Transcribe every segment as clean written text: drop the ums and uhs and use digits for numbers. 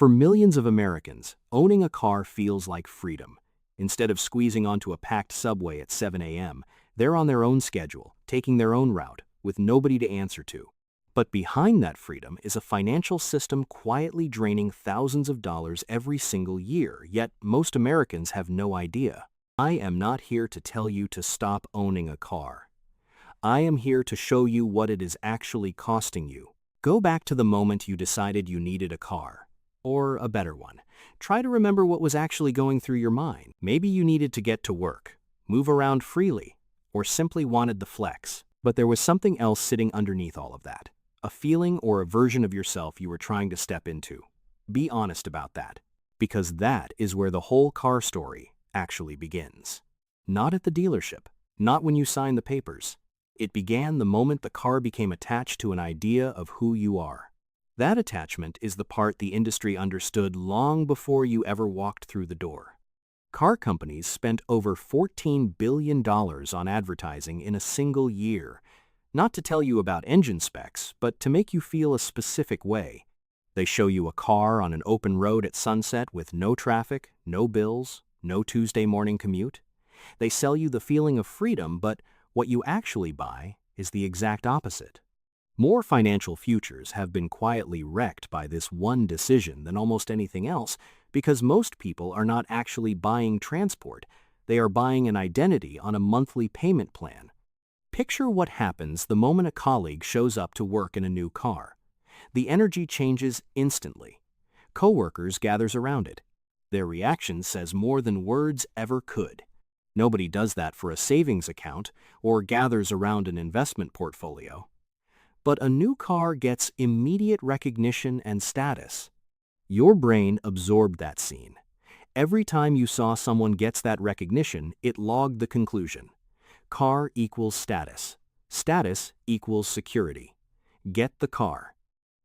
For millions of Americans, owning a car feels like freedom. Instead of squeezing onto a packed subway at 7 a.m., they're on their own schedule, taking their own route, with nobody to answer to. But behind that freedom is a financial system quietly draining thousands of dollars every single year, yet most Americans have no idea. I am not here to tell you to stop owning a car. I am here to show you what it is actually costing you. Go back to the moment you decided you needed a car. Or a better one. Try to remember what was actually going through your mind. Maybe you needed to get to work, move around freely, or simply wanted the flex. But there was something else sitting underneath all of that. A feeling or a version of yourself you were trying to step into. Be honest about that. Because that is where the whole car story actually begins. Not at the dealership. Not when you sign the papers. It began the moment the car became attached to an idea of who you are. That attachment is the part the industry understood long before you ever walked through the door. Car companies spent over $14 billion on advertising in a single year, not to tell you about engine specs, but to make you feel a specific way. They show you a car on an open road at sunset with no traffic, no bills, no Tuesday morning commute. They sell you the feeling of freedom, but what you actually buy is the exact opposite. More financial futures have been quietly wrecked by this one decision than almost anything else because most people are not actually buying transport. They are buying an identity on a monthly payment plan. Picture what happens the moment a colleague shows up to work in a new car. The energy changes instantly. Coworkers gathers around it. Their reaction says more than words ever could. Nobody does that for a savings account or gathers around an investment portfolio. But a new car gets immediate recognition and status. Your brain absorbed that scene. Every time you saw someone gets that recognition, it logged the conclusion. Car equals status. Status equals security. Get the car.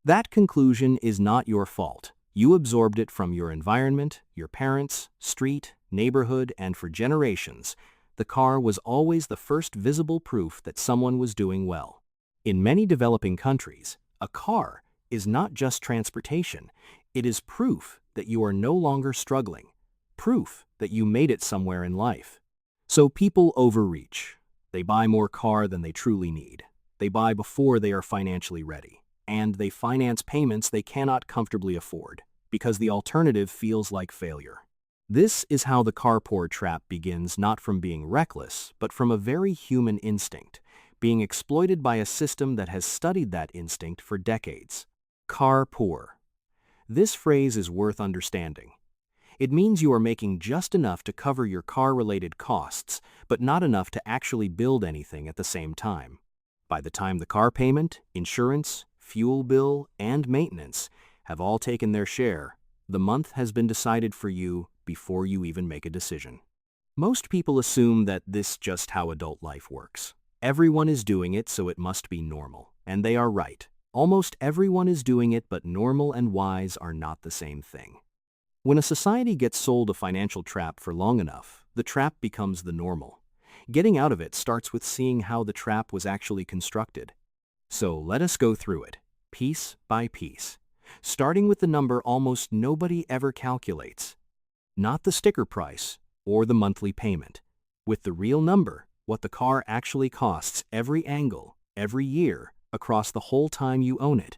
That conclusion is not your fault. You absorbed it from your environment, your parents, street, neighborhood, and for generations, the car was always the first visible proof that someone was doing well. In many developing countries, a car is not just transportation. It is proof that you are no longer struggling, proof that you made it somewhere in life. So people overreach. They buy more car than they truly need. They buy before they are financially ready. And they finance payments they cannot comfortably afford, because the alternative feels like failure. This is how the carport trap begins, not from being reckless, but from a very human instinct, being exploited by a system that has studied that instinct for decades. Car poor. This phrase is worth understanding. It means you are making just enough to cover your car-related costs, but not enough to actually build anything at the same time. By the time the car payment, insurance, fuel bill, and maintenance have all taken their share, the month has been decided for you before you even make a decision. Most people assume that this is just how adult life works. Everyone is doing it, so it must be normal. And they are right. Almost everyone is doing it, but normal and wise are not the same thing. When a society gets sold a financial trap for long enough, the trap becomes the normal. Getting out of it starts with seeing how the trap was actually constructed. So let us go through it, piece by piece, starting with the number almost nobody ever calculates. Not the sticker price or the monthly payment. With the real number, what the car actually costs every angle, every year, across the whole time you own it.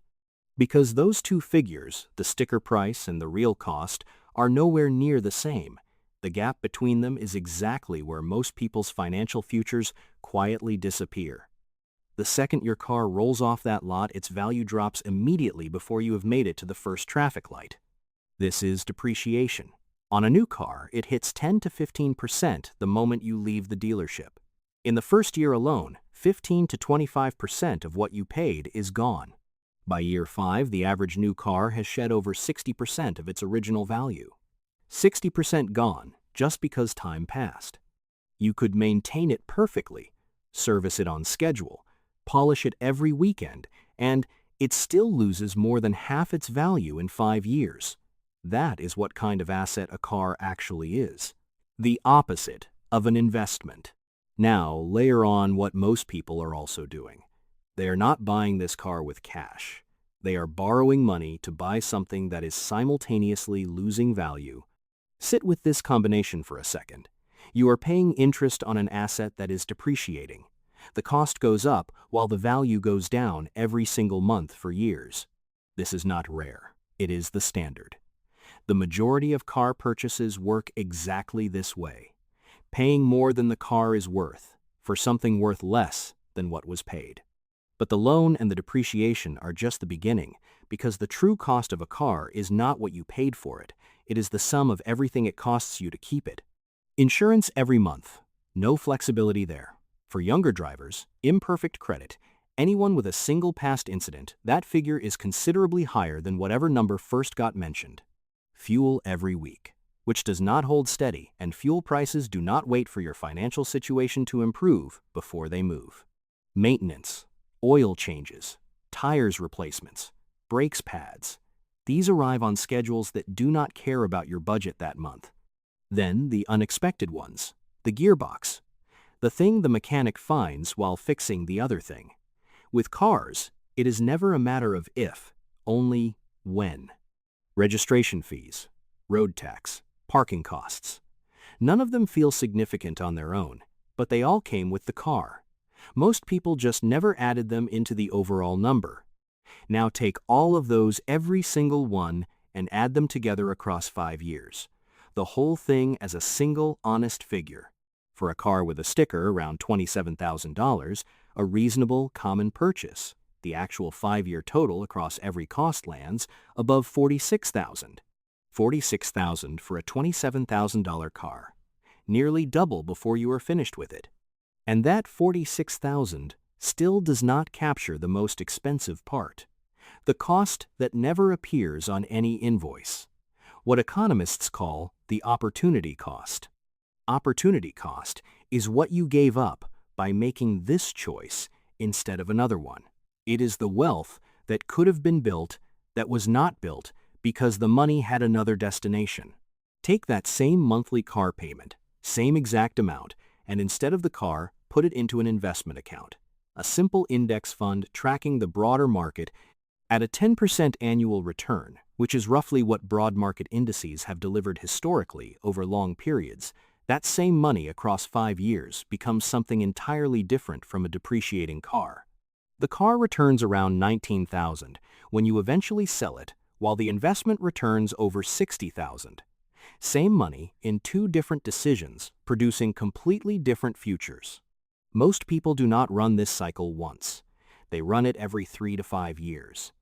Because those two figures, the sticker price and the real cost, are nowhere near the same. The gap between them is exactly where most people's financial futures quietly disappear. The second your car rolls off that lot, its value drops immediately before you have made it to the first traffic light. This is depreciation. On a new car, it hits 10 to 15% the moment you leave the dealership. In the first year alone, 15 to 25% of what you paid is gone. By year 5, the average new car has shed over 60% of its original value. 60% gone just because time passed. You could maintain it perfectly, service it on schedule, polish it every weekend, and it still loses more than half its value in 5 years. That is what kind of asset a car actually is. The opposite of an investment. Now, layer on what most people are also doing. They are not buying this car with cash. They are borrowing money to buy something that is simultaneously losing value. Sit with this combination for a second. You are paying interest on an asset that is depreciating. The cost goes up while the value goes down every single month for years. This is not rare. It is the standard. The majority of car purchases work exactly this way. Paying more than the car is worth for something worth less than what was paid. But the loan and the depreciation are just the beginning, because the true cost of a car is not what you paid for it. It is the sum of everything it costs you to keep it. Insurance every month. No flexibility there. For younger drivers, imperfect credit, anyone with a single past incident, that figure is considerably higher than whatever number first got mentioned. Fuel every week, which does not hold steady, and fuel prices do not wait for your financial situation to improve before they move. Maintenance, oil changes, tires replacements, brakes pads. These arrive on schedules that do not care about your budget that month. Then the unexpected ones, the gearbox, the thing the mechanic finds while fixing the other thing. With cars, it is never a matter of if, only when. Registration fees, road tax, parking costs. None of them feel significant on their own, but they all came with the car. Most people just never added them into the overall number. Now take all of those, every single one, and add them together across 5 years. The whole thing as a single, honest figure. For a car with a sticker around $27,000, a reasonable, common purchase. The actual 5-year total across every cost lands above $46,000. $46,000 for a $27,000 car. Nearly double before you are finished with it. And that $46,000 still does not capture the most expensive part. The cost that never appears on any invoice. What economists call the opportunity cost. Opportunity cost is what you gave up by making this choice instead of another one. It is the wealth that could have been built that was not built because the money had another destination. Take that same monthly car payment, same exact amount, and instead of the car, put it into an investment account. A simple index fund tracking the broader market at a 10% annual return, which is roughly what broad market indices have delivered historically over long periods. That same money across 5 years becomes something entirely different from a depreciating car. The car returns around $19,000 when you eventually sell it, while the investment returns over $60,000. Same money in 2 different decisions, producing completely different futures. Most people do not run this cycle once. They run it every 3 to 5 years.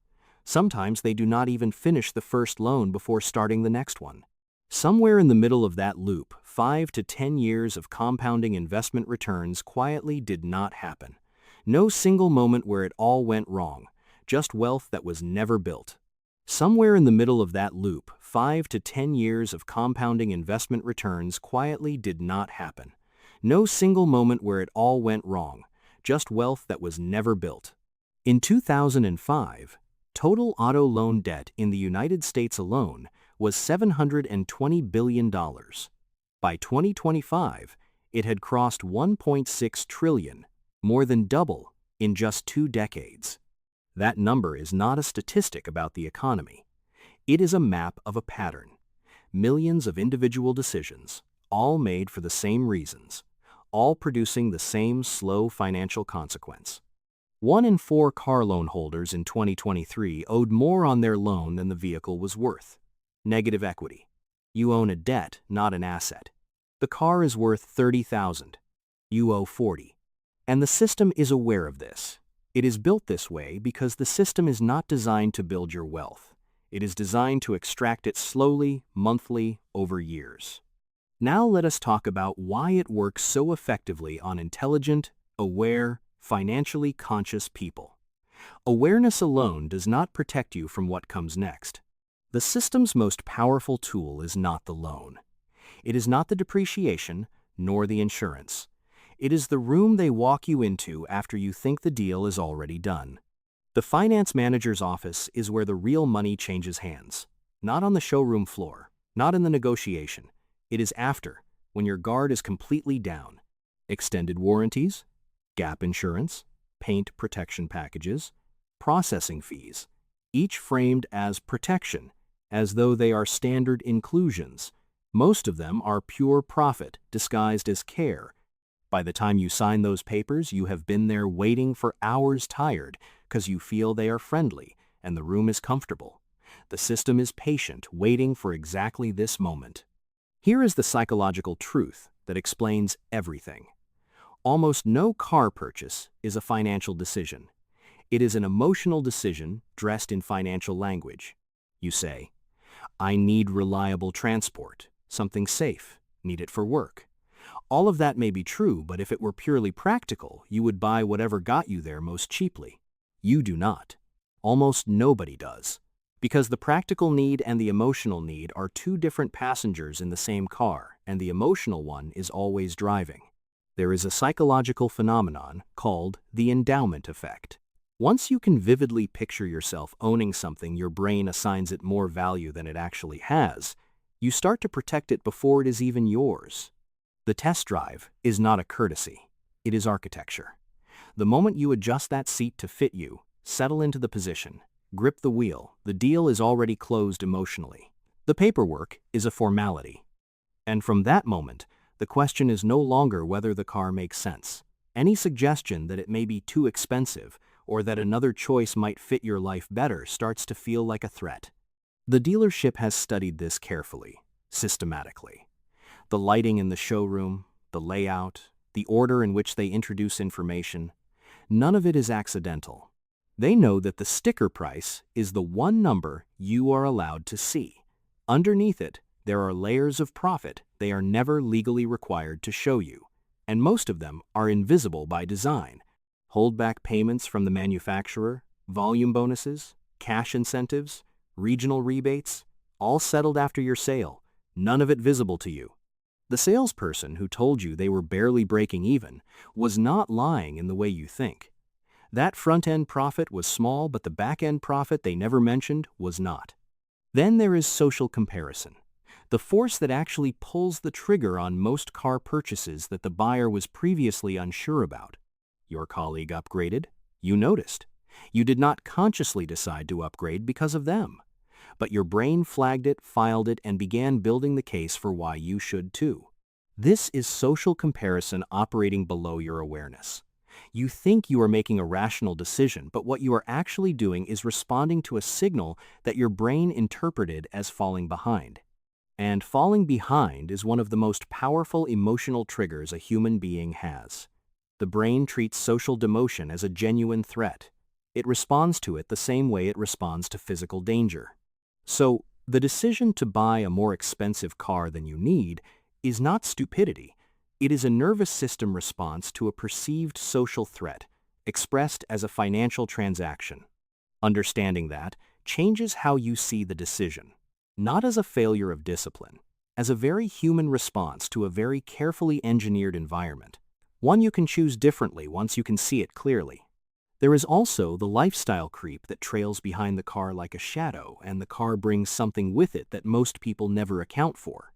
Sometimes they do not even finish the first loan before starting the next one. Somewhere in the middle of that loop, 5 to 10 years of compounding investment returns quietly did not happen. No single moment where it all went wrong, just wealth that was never built. Somewhere in the middle of that loop, 5 to 10 years of compounding investment returns quietly did not happen. No single moment where it all went wrong, just wealth that was never built. In 2005, total auto loan debt in the United States alone was $720 billion. By 2025, it had crossed $1.6 trillion, more than double in just 2 decades. That number is not a statistic about the economy. It is a map of a pattern. Millions of individual decisions, all made for the same reasons, all producing the same slow financial consequence. 1 in 4 car loan holders in 2023 owed more on their loan than the vehicle was worth. Negative equity. You own a debt, not an asset. The car is worth $30,000. You owe $40,000. And the system is aware of this. It is built this way because the system is not designed to build your wealth. It is designed to extract it slowly, monthly, over years. Now let us talk about why it works so effectively on intelligent, aware, financially conscious people. Awareness alone does not protect you from what comes next. The system's most powerful tool is not the loan. It is not the depreciation, nor the insurance. It is the room they walk you into after you think the deal is already done. The finance manager's office is where the real money changes hands. Not on the showroom floor, not in the negotiation. It is after, when your guard is completely down. Extended warranties, gap insurance, paint protection packages, processing fees. each framed as protection, as though they are standard inclusions. Most of them are pure profit disguised as care. By the time you sign those papers, you have been there waiting for hours, tired, because you feel they are friendly and the room is comfortable. The system is patient, waiting for exactly this moment. Here is the psychological truth that explains everything. Almost no car purchase is a financial decision. It is an emotional decision dressed in financial language. You say, I need reliable transport, something safe, need it for work. All of that may be true, but if it were purely practical, you would buy whatever got you there most cheaply. You do not. Almost nobody does. Because the practical need and the emotional need are two different passengers in the same car, and the emotional one is always driving. There is a psychological phenomenon called the endowment effect. Once you can vividly picture yourself owning something, your brain assigns it more value than it actually has. You start to protect it before it is even yours. The test drive is not a courtesy. It is architecture. The moment you adjust that seat to fit you, settle into the position, grip the wheel, the deal is already closed emotionally. The paperwork is a formality. And from that moment, the question is no longer whether the car makes sense. Any suggestion that it may be too expensive or that another choice might fit your life better starts to feel like a threat. The dealership has studied this carefully, systematically. The lighting in the showroom, the layout, the order in which they introduce information, none of it is accidental. They know that the sticker price is the one number you are allowed to see. Underneath it, there are layers of profit they are never legally required to show you, and most of them are invisible by design. Holdback payments from the manufacturer, volume bonuses, cash incentives, regional rebates, all settled after your sale, none of it visible to you. The salesperson who told you they were barely breaking even was not lying in the way you think. That front-end profit was small, but the back-end profit they never mentioned was not. Then there is social comparison, the force that actually pulls the trigger on most car purchases that the buyer was previously unsure about. Your colleague upgraded, you noticed. You did not consciously decide to upgrade because of them, but your brain flagged it, filed it, and began building the case for why you should too. This is social comparison operating below your awareness. You think you are making a rational decision, but what you are actually doing is responding to a signal that your brain interpreted as falling behind. And falling behind is one of the most powerful emotional triggers a human being has. The brain treats social demotion as a genuine threat. It responds to it the same way it responds to physical danger. So, the decision to buy a more expensive car than you need is not stupidity. It is a nervous system response to a perceived social threat, expressed as a financial transaction. Understanding that changes how you see the decision, not as a failure of discipline, as a very human response to a very carefully engineered environment, one you can choose differently once you can see it clearly. There is also the lifestyle creep that trails behind the car like a shadow, and the car brings something with it that most people never account for.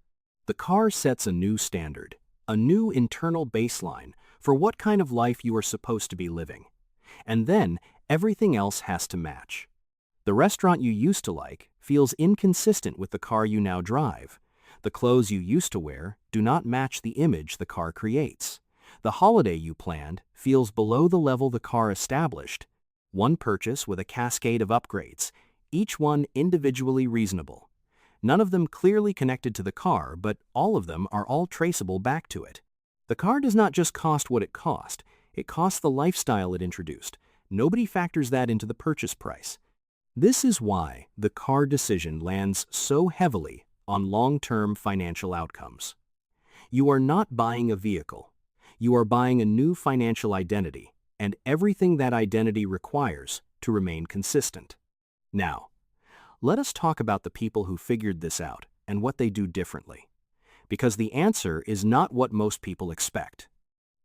The car sets a new standard, a new internal baseline for what kind of life you are supposed to be living. And then everything else has to match. The restaurant you used to like feels inconsistent with the car you now drive. The clothes you used to wear do not match the image the car creates. The holiday you planned feels below the level the car established. One purchase with a cascade of upgrades, each one individually reasonable. None of them clearly connected to the car, but all of them are all traceable back to it. The car does not just cost what it costs the lifestyle it introduced. Nobody factors that into the purchase price. This is why the car decision lands so heavily on long-term financial outcomes. You are not buying a vehicle. You are buying a new financial identity, and everything that identity requires to remain consistent. Now, let us talk about the people who figured this out and what they do differently. Because the answer is not what most people expect.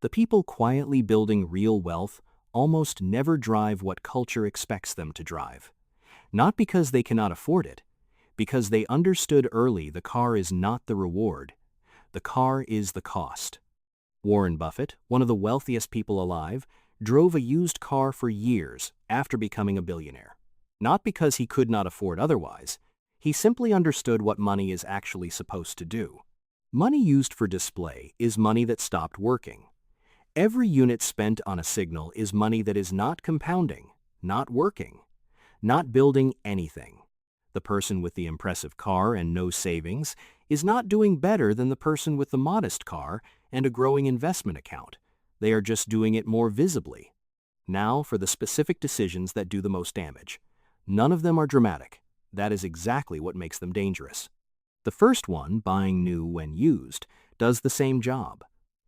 The people quietly building real wealth almost never drive what culture expects them to drive. Not because they cannot afford it, because they understood early the car is not the reward. The car is the cost. Warren Buffett, one of the wealthiest people alive, drove a used car for years after becoming a billionaire. Not because he could not afford otherwise. He simply understood what money is actually supposed to do. Money used for display is money that stopped working. Every unit spent on a signal is money that is not compounding, not working, not building anything. The person with the impressive car and no savings is not doing better than the person with the modest car and a growing investment account. They are just doing it more visibly. Now for the specific decisions that do the most damage. None of them are dramatic. That is exactly what makes them dangerous. The first one, buying new when used, does the same job.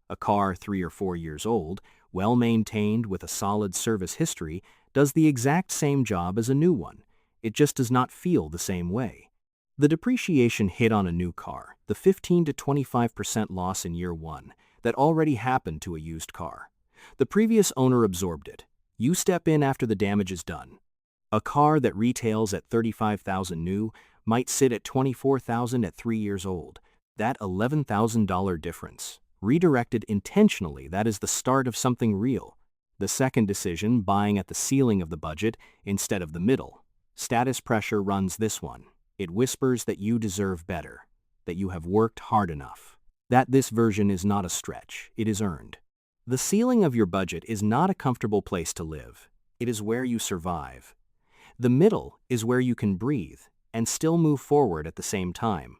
A car 3 or 4 years old, well-maintained with a solid service history, does the exact same job as a new one. It just does not feel the same way. The depreciation hit on a new car, the 15 to 25% loss in year 1, that already happened to a used car. The previous owner absorbed it. You step in after the damage is done. A car that retails at $35,000 new might sit at $24,000 at 3 years old. That $11,000 difference, redirected intentionally, that is the start of something real. The second decision, buying at the ceiling of the budget instead of the middle. Status pressure runs this one. It whispers that you deserve better, that you have worked hard enough, that this version is not a stretch, it is earned. The ceiling of your budget is not a comfortable place to live. It is where you survive. The middle is where you can breathe and still move forward at the same time.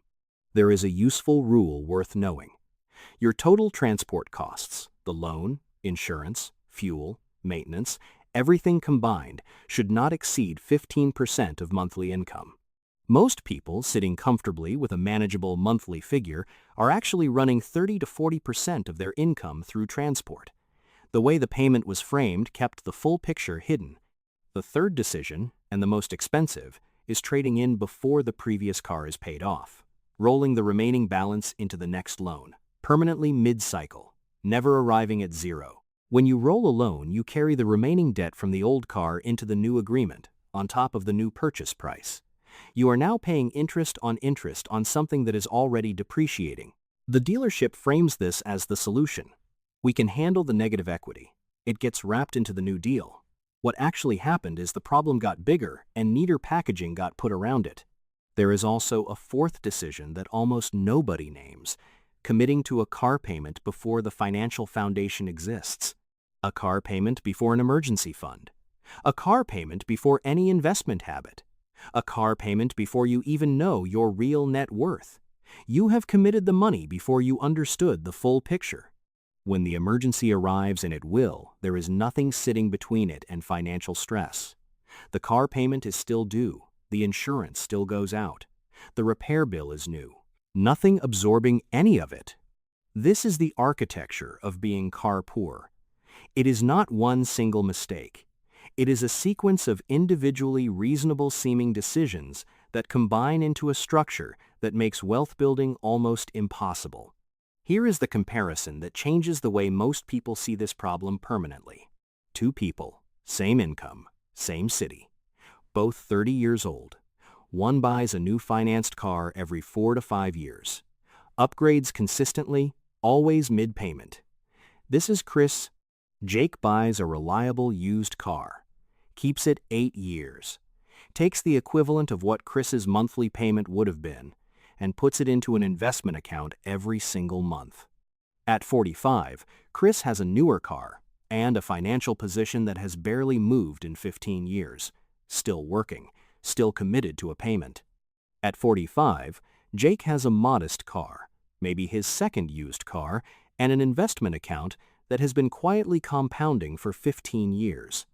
There is a useful rule worth knowing. Your total transport costs, the loan, insurance, fuel, maintenance, everything combined, should not exceed 15% of monthly income. Most people sitting comfortably with a manageable monthly figure are actually running 30 to 40% of their income through transport. The way the payment was framed kept the full picture hidden. The third decision, and the most expensive, is trading in before the previous car is paid off, rolling the remaining balance into the next loan, permanently mid-cycle, never arriving at zero. When you roll a loan, you carry the remaining debt from the old car into the new agreement, on top of the new purchase price. You are now paying interest on something that is already depreciating. The dealership frames this as the solution. We can handle the negative equity. It gets wrapped into the new deal. What actually happened is the problem got bigger and neater packaging got put around it. There is also a fourth decision that almost nobody names: committing to a car payment before the financial foundation exists. A car payment before an emergency fund. A car payment before any investment habit. A car payment before you even know your real net worth. You have committed the money before you understood the full picture. When the emergency arrives, and it will, there is nothing sitting between it and financial stress. The car payment is still due. The insurance still goes out. The repair bill is new. Nothing absorbing any of it. This is the architecture of being car poor. It is not one single mistake. It is a sequence of individually reasonable-seeming decisions that combine into a structure that makes wealth building almost impossible. Here is the comparison that changes the way most people see this problem permanently. Two people, same income, same city, both 30 years old. One buys a new financed car every 4 to 5 years. Upgrades consistently, always mid-payment. This is Chris. Jake buys a reliable used car. Keeps it 8 years. Takes the equivalent of what Chris's monthly payment would have been and puts it into an investment account every single month. At 45, Chris has a newer car and a financial position that has barely moved in 15 years. Still working, still committed to a payment. At 45, Jake has a modest car, maybe his second used car, and an investment account that has been quietly compounding for 15 years.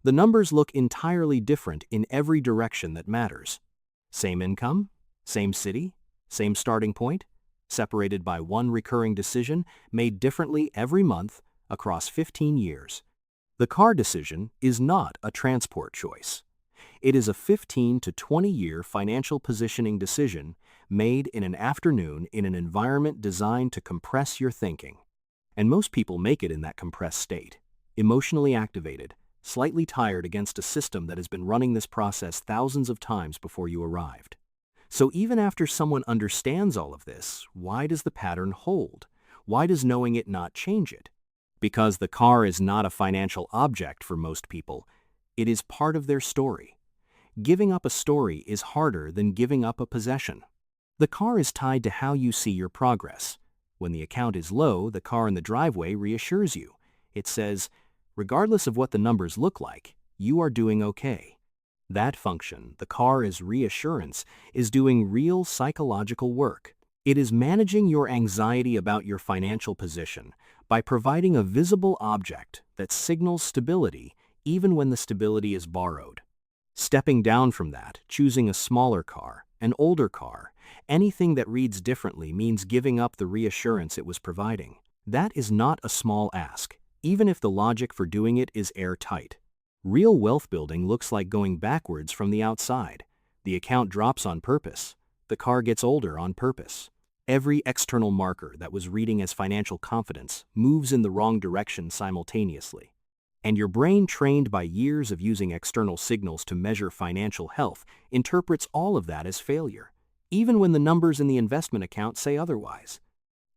The numbers look entirely different in every direction that matters. Same income, same city, same starting point, separated by one recurring decision made differently every month across 15 years. The car decision is not a transport choice. It is a 15 to 20-year financial positioning decision made in an afternoon in an environment designed to compress your thinking. And most people make it in that compressed state, emotionally activated, slightly tired against a system that has been running this process thousands of times before you arrived. So even after someone understands all of this, why does the pattern hold? Why does knowing it not change it? Because the car is not a financial object for most people. It is part of their story. Giving up a story is harder than giving up a possession. The car is tied to how you see your progress. When the account is low, the car in the driveway reassures you. It says, regardless of what the numbers look like, you are doing okay. That function, the car as reassurance, is doing real psychological work. It is managing your anxiety about your financial position by providing a visible object that signals stability even when the stability is borrowed. Stepping down from that, choosing a smaller car, an older car, anything that reads differently means giving up the reassurance it was providing. That is not a small ask, even if the logic for doing it is airtight. Real wealth building looks like going backwards from the outside. The account drops on purpose. The car gets older on purpose. Every external marker that was reading as financial confidence moves in the wrong direction simultaneously. And your brain, trained by years of using external signals to measure financial health, interprets all of that as failure, even when the numbers in the investment account say otherwise.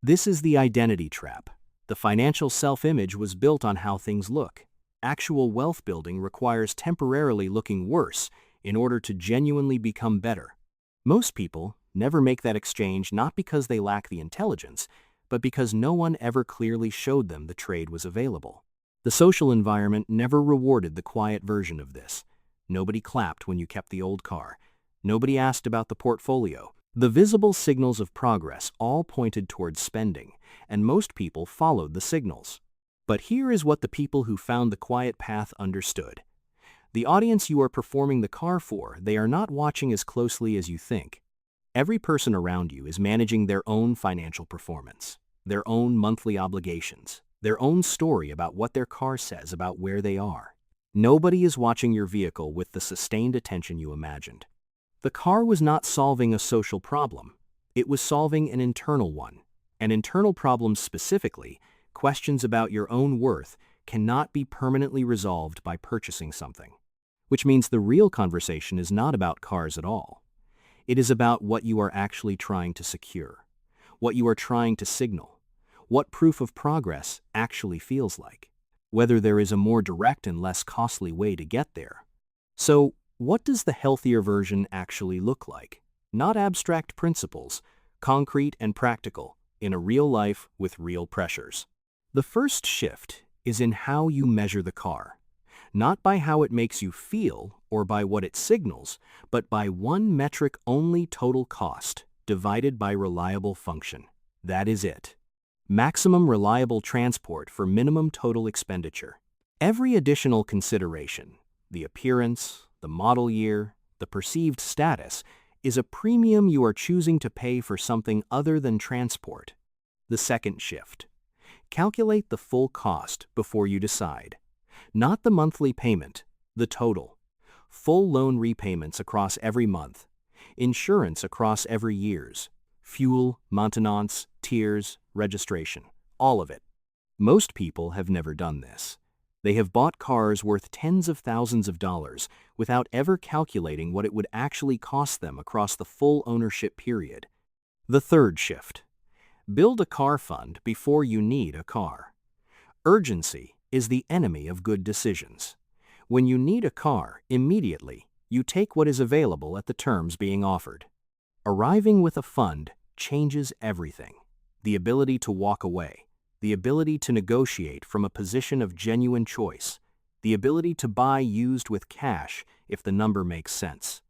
This is the identity trap. The financial self-image was built on how things look. Actual wealth building requires temporarily looking worse in order to genuinely become better. Most people never make that exchange, not because they lack the intelligence, but because no one ever clearly showed them the trade was available. The social environment never rewarded the quiet version of this. Nobody clapped when you kept the old car. Nobody asked about the portfolio. The visible signals of progress all pointed towards spending, and most people followed the signals. But here is what the people who found the quiet path understood. The audience you are performing the car for, they are not watching as closely as you think. Every person around you is managing their own financial performance, their own monthly obligations, their own story about what their car says about where they are. Nobody is watching your vehicle with the sustained attention you imagined. The car was not solving a social problem. It was solving an internal one. An internal problem specifically, questions about your own worth, cannot be permanently resolved by purchasing something. Which means the real conversation is not about cars at all. It is about what you are actually trying to secure, what you are trying to signal, what proof of progress actually feels like, whether there is a more direct and less costly way to get there. So, what does the healthier version actually look like? Not abstract principles, concrete and practical, in a real life with real pressures. The first shift is in how you measure the car. Not by how it makes you feel or by what it signals, but by one metric only: total cost divided by reliable function. That is it. Maximum reliable transport for minimum total expenditure. Every additional consideration, the appearance, the model year, the perceived status, is a premium you are choosing to pay for something other than transport. The second shift. Calculate the full cost before you decide. Not the monthly payment, the total. Full loan repayments across every month. Insurance across every years. Fuel, maintenance, tiers, registration. All of it. Most people have never done this. They have bought cars worth tens of thousands of dollars without ever calculating what it would actually cost them across the full ownership period. The third shift. Build a car fund before you need a car. Urgency is the enemy of good decisions. When you need a car, immediately, you take what is available at the terms being offered. Arriving with a fund changes everything. The ability to walk away, the ability to negotiate from a position of genuine choice, the ability to buy used with cash if the number makes sense.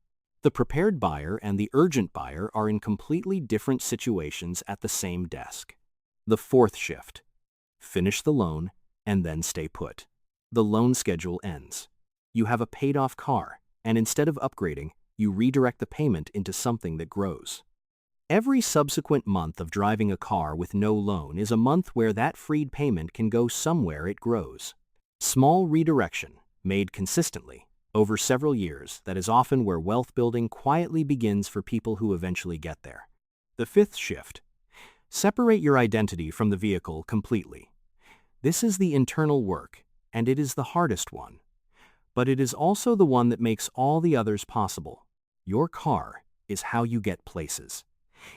The prepared buyer and the urgent buyer are in completely different situations at the same desk. The fourth shift. Finish the loan and then stay put. The loan schedule ends. You have a paid-off car, and instead of upgrading, you redirect the payment into something that grows. Every subsequent month of driving a car with no loan is a month where that freed payment can go somewhere it grows. Small redirection, made consistently, over several years, that is often where wealth building quietly begins for people who eventually get there. The fifth shift. Separate your identity from the vehicle completely. This is the internal work, and it is the hardest one. But it is also the one that makes all the others possible. Your car is how you get places.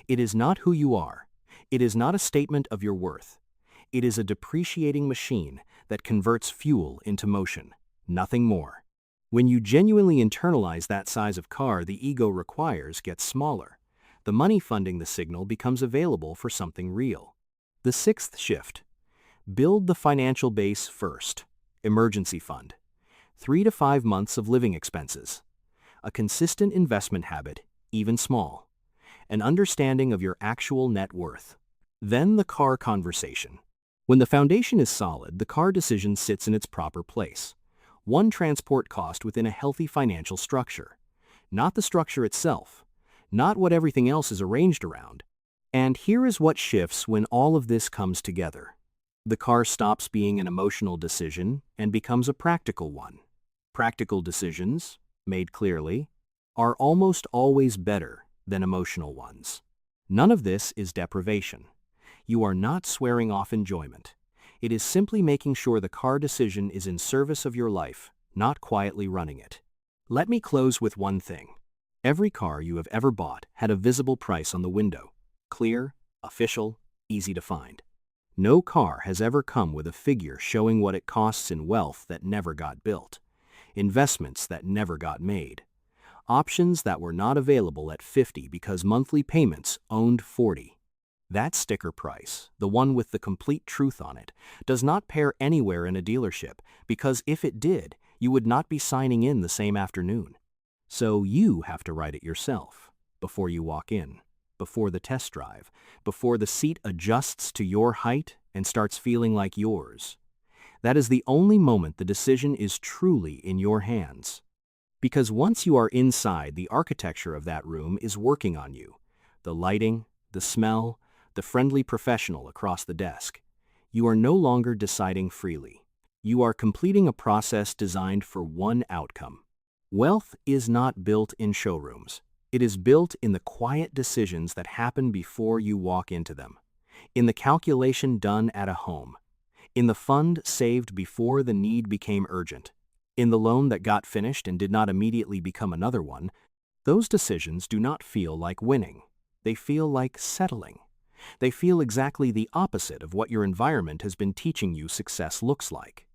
It is not who you are. It is not a statement of your worth. It is a depreciating machine that converts fuel into motion, nothing more. When you genuinely internalize that size of car the ego requires gets smaller. The money funding the signal becomes available for something real. The sixth shift. Build the financial base first. Emergency fund. 3 to 5 months of living expenses. A consistent investment habit, even small. An understanding of your actual net worth. Then the car conversation. When the foundation is solid, the car decision sits in its proper place. One transport cost within a healthy financial structure. Not the structure itself. Not what everything else is arranged around. And here is what shifts when all of this comes together. The car stops being an emotional decision and becomes a practical one. Practical decisions, made clearly, are almost always better than emotional ones. None of this is deprivation. You are not swearing off enjoyment. It is simply making sure the car decision is in service of your life, not quietly running it. Let me close with one thing. Every car you have ever bought had a visible price on the window. Clear, official, easy to find. No car has ever come with a figure showing what it costs in wealth that never got built, investments that never got made, options that were not available at 50 because monthly payments owned 40. That sticker price, the one with the complete truth on it, does not pair anywhere in a dealership because if it did, you would not be signing in the same afternoon. So you have to write it yourself before you walk in, before the test drive, before the seat adjusts to your height and starts feeling like yours. That is the only moment the decision is truly in your hands. Because once you are inside, the architecture of that room is working on you. The lighting, the smell, the friendly professional across the desk. You are no longer deciding freely. You are completing a process designed for one outcome. Wealth is not built in showrooms. It is built in the quiet decisions that happen before you walk into them. In the calculation done at a home. In the fund saved before the need became urgent. In the loan that got finished and did not immediately become another one. Those decisions do not feel like winning. They feel like settling. They feel exactly the opposite of what your environment has been teaching you success looks like.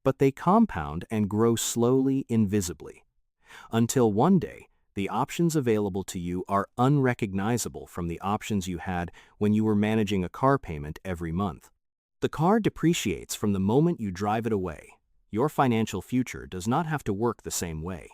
But they compound and grow slowly, invisibly. Until one day, the options available to you are unrecognizable from the options you had when you were managing a car payment every month. The car depreciates from the moment you drive it away. Your financial future does not have to work the same way.